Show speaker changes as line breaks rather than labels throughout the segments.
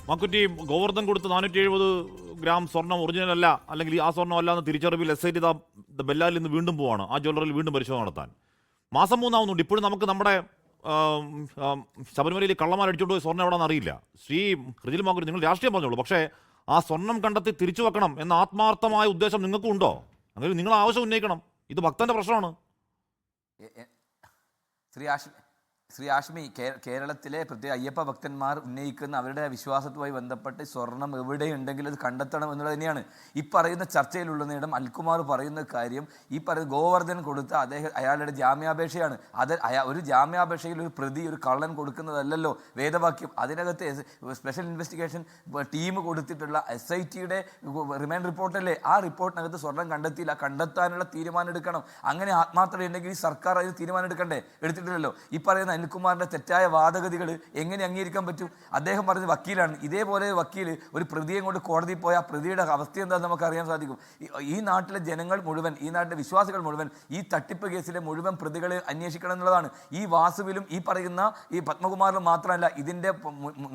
മക്കുറ്റി ഗോവർദ്ധൻ കൊടുത്ത് 470 ഗ്രാം സ്വർണം ഒറിജിനൽ അല്ല, അല്ലെങ്കിൽ ആ സ്വർണ്ണം അല്ല എന്ന് തിരിച്ചറിവിൽ SIT ബെല്ലാലിൽ നിന്ന് വീണ്ടും പോവാണ്. ആ ജ്വല്ലറിയിൽ വീണ്ടും പരിശോധന നടത്താൻ. മാസം 3 ആവുന്നുണ്ട്. ഇപ്പോഴും നമുക്ക് നമ്മുടെ ശബരിമലയിൽ കള്ളന്മാർ അടിച്ചുകൊണ്ട് പോയി സ്വർണ്ണം എവിടെയെന്ന് അറിയില്ല. ശ്രീ റിജിൽ മാക്കുറ്റി, നിങ്ങൾ രാഷ്ട്രീയം പറഞ്ഞോളൂ, പക്ഷേ ആ സ്വർണം കണ്ടെത്തി തിരിച്ചു വെക്കണം എന്ന ആത്മാർത്ഥമായ ഉദ്ദേശം നിങ്ങൾക്കും ഉണ്ടോ? അങ്ങനെ നിങ്ങൾ ആവശ്യം ഉന്നയിക്കണം. ഇത് ഭക്തന്റെ പ്രശ്നമാണ്.
ശ്രീ ആഷ്മി, കേരളത്തിലെ പ്രത്യേക അയ്യപ്പ ഭക്തന്മാർ ഉന്നയിക്കുന്ന അവരുടെ വിശ്വാസത്തുമായി ബന്ധപ്പെട്ട് സ്വർണം എവിടെയുണ്ടെങ്കിലും അത് കണ്ടെത്തണം എന്നുള്ളത് തന്നെയാണ് ഈ പറയുന്ന ചർച്ചയിലുള്ളതിനിടം. അൽകുമാർ പറയുന്ന കാര്യം ഈ പറയുന്ന ഗോവർദ്ധൻ കൊടുത്ത അയാളുടെ ജാമ്യാപേക്ഷയാണ്. അത് ഒരു ജാമ്യാപേക്ഷയിൽ ഒരു പ്രതി ഒരു കള്ളൻ കൊടുക്കുന്നതല്ലല്ലോ വേദവാക്യം. അതിനകത്ത് സ്പെഷ്യൽ ഇൻവെസ്റ്റിഗേഷൻ ടീം കൊടുത്തിട്ടുള്ള SITയുടെ റിമാൻഡ് റിപ്പോർട്ടല്ലേ, ആ റിപ്പോർട്ടിനകത്ത് സ്വർണം കണ്ടെത്തിയില്ല. കണ്ടെത്താനുള്ള തീരുമാനം എടുക്കണം. അങ്ങനെ ആത്മാർത്ഥത ഉണ്ടെങ്കിൽ ഈ സർക്കാർ അതിന് തീരുമാനം എടുത്തിട്ടില്ലല്ലോ. ഈ പറയുന്ന അനിൽകുമാറിന്റെ തെറ്റായ വാദഗതികൾ എങ്ങനെ അംഗീകരിക്കാൻ പറ്റും? അദ്ദേഹം പറഞ്ഞ വക്കീലാണ്. ഇതേപോലെ വക്കീൽ ഒരു പ്രതിയെ കൊണ്ട് കോടതിയിൽ പോയ ആ പ്രതിയുടെ അവസ്ഥ എന്താണെന്ന് നമുക്ക് അറിയാൻ സാധിക്കും. ഈ നാട്ടിലെ ജനങ്ങൾ മുഴുവൻ, ഈ നാട്ടിലെ വിശ്വാസികൾ മുഴുവൻ ഈ തട്ടിപ്പ് കേസിലെ മുഴുവൻ പ്രതികളെ അന്വേഷിക്കണം എന്നുള്ളതാണ്. ഈ വാസുവിലും ഈ പറയുന്ന ഈ പത്മകുമാറിലും മാത്രമല്ല, ഇതിൻ്റെ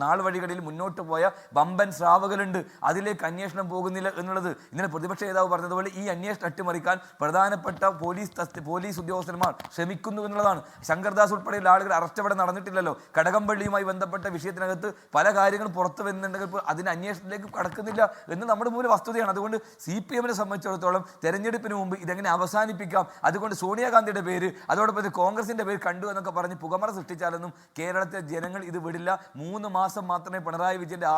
നാൾ വഴികളിൽ മുന്നോട്ട് പോയ വമ്പൻ സ്രാവുകളുണ്ട്. അതിലേക്ക് അന്വേഷണം പോകുന്നില്ല എന്നുള്ളത് ഇന്നലെ പ്രതിപക്ഷ നേതാവ് പറഞ്ഞതുപോലെ ഈ അന്വേഷണം അട്ടിമറിക്കാൻ പ്രധാനപ്പെട്ട പോലീസ് ഉദ്യോഗസ്ഥന്മാർ ശ്രമിക്കുന്നു എന്നുള്ളതാണ്. ശങ്കർദാസ് ഉൾപ്പെടെയുള്ള ആളുകൾ അറസ്റ്റ് അവിടെ നടന്നിട്ടില്ലല്ലോ. കടകംപള്ളിയുമായി ബന്ധപ്പെട്ട വിഷയത്തിനകത്ത് പല കാര്യങ്ങളും പുറത്തു വരുന്നുണ്ടെങ്കിൽ അതിന് അന്വേഷണത്തിലേക്ക് കടക്കുന്നില്ല എന്ന് നമ്മുടെ മൂല വസ്തുതയാണ്. അതുകൊണ്ട് CPM സംബന്ധിച്ചിടത്തോളം തെരഞ്ഞെടുപ്പിന് മുമ്പ് ഇതെങ്ങനെ അവസാനിപ്പിക്കാം, അതുകൊണ്ട് സോണിയാഗാന്ധിയുടെ പേര് അതോടൊപ്പം കോൺഗ്രസിന്റെ പേര് കണ്ടു എന്നൊക്കെ പറഞ്ഞ് പുകമറ സൃഷ്ടിച്ചാലൊന്നും കേരളത്തിലെ ജനങ്ങൾ ഇത് വിടില്ല. 3 മാസം മാത്രമേ പിണറായി വിജയന്റെ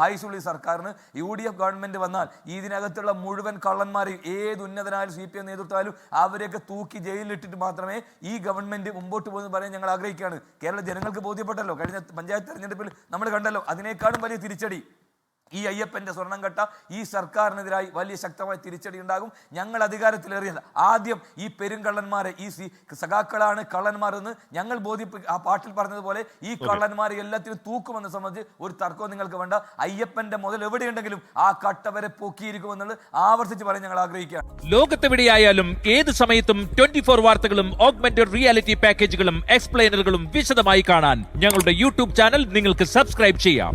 ആയുസുള്ള സർക്കാരിന് UDF ഗവൺമെന്റ് വന്നാൽ ഇതിനകത്തുള്ള മുഴുവൻ കള്ളന്മാരെയും ഏത് ഉന്നതനായാലും CPM നേതൃത്വമായാലും അവരെയൊക്കെ തൂക്കി ജയിലിലിട്ടിട്ട് മാത്രമേ ഈ ഗവൺമെന്റ് മുമ്പോട്ട് പോകുന്നത് പറയാൻ ഞങ്ങൾ ആഗ്രഹിക്കുകയാണ്. കേരള ജനങ്ങൾക്ക് ബോധ്യപ്പെട്ടല്ലോ, കഴിഞ്ഞ പഞ്ചായത്ത് തെരഞ്ഞെടുപ്പിൽ നമ്മൾ കണ്ടല്ലോ. അതിനേക്കാളും വലിയ തിരിച്ചടി ഈ അയ്യപ്പന്റെ സ്വർണം കെട്ട ഈ സർക്കാരിനെതിരായി വലിയ ശക്തമായ തിരിച്ചടി ഉണ്ടാകും. ഞങ്ങൾ അധികാരത്തിലേറിയാൽ ആദ്യം ഈ പെരുങ്കള്ളന്മാരെ, ഈ സഖാക്കളാണ് കള്ളന്മാരെന്ന് ഞങ്ങൾ ആ പാട്ടിൽ പറഞ്ഞതുപോലെ ഈ കള്ളന്മാരെ എല്ലാത്തിനും തൂക്കുമെന്ന് സംബന്ധിച്ച് ഒരു തർക്കവും നിങ്ങൾക്ക് വേണ്ട. അയ്യപ്പന്റെ മുതൽ എവിടെയുണ്ടെങ്കിലും ആ കട്ടവരെ പൊക്കിയിരിക്കുമെന്നുള്ളത് ആവർത്തിച്ച് പറയാൻ ഞങ്ങൾ ആഗ്രഹിക്കുകയാണ്.
ലോകത്തെവിടെയായാലും ഏത് സമയത്തും 24 വാർത്തകളും ഓഗ്മെന്റഡ് റിയാലിറ്റി പാക്കേജുകളും എക്സ്പ്ലെയിനറുകളും വിശദമായി കാണാൻ ഞങ്ങളുടെ YouTube ചാനൽ നിങ്ങൾക്ക് സബ്സ്ക്രൈബ് ചെയ്യാം.